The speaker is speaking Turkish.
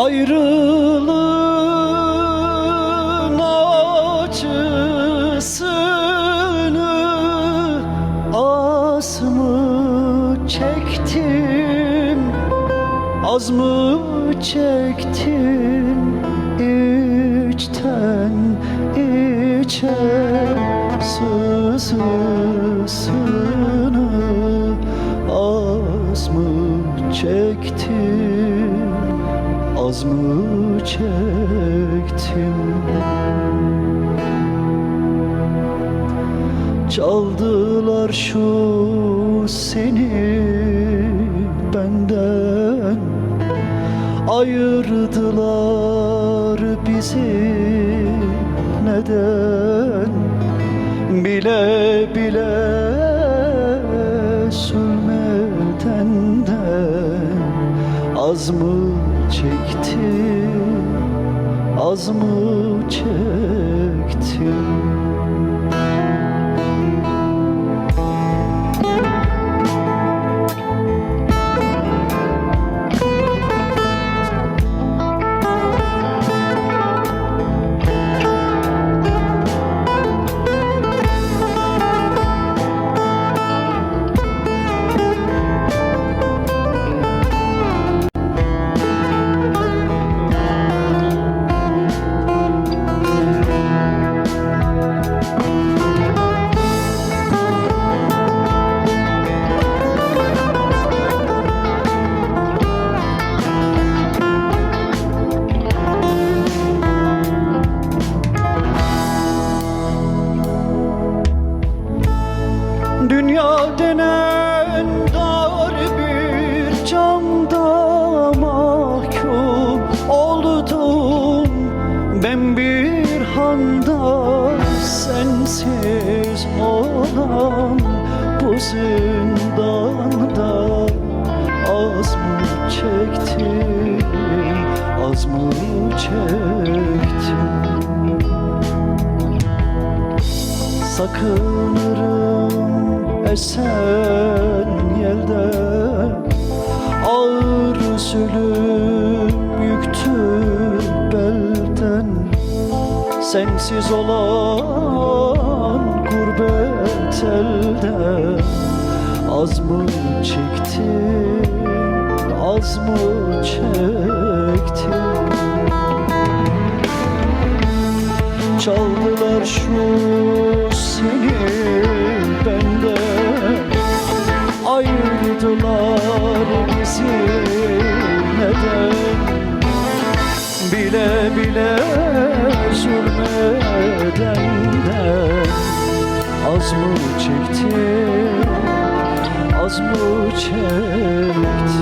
Ayrılığın acısını az mı çektim, az mı çektim, içten içe sızısını az mı çektim, az mı çektim. Çaldılar şu seni benden, ayırdılar bizi neden? Bile bile sürmeden de az mı çektim, az mı çektim. Dünya denen dar bir camda mahkum oldum ben bir handa, sensiz olan bu zindanda az mı çektim, az mı çektim. Sakınırım esen yelde, ağır zulüm yüktür belden. Sensiz olan gurbet elde az mı çektim, az mı çektim. Çaldılar şu seni benden, ayırdılar bizi neden? Bile bile zulmeden de az mı çektim, az mı çektim.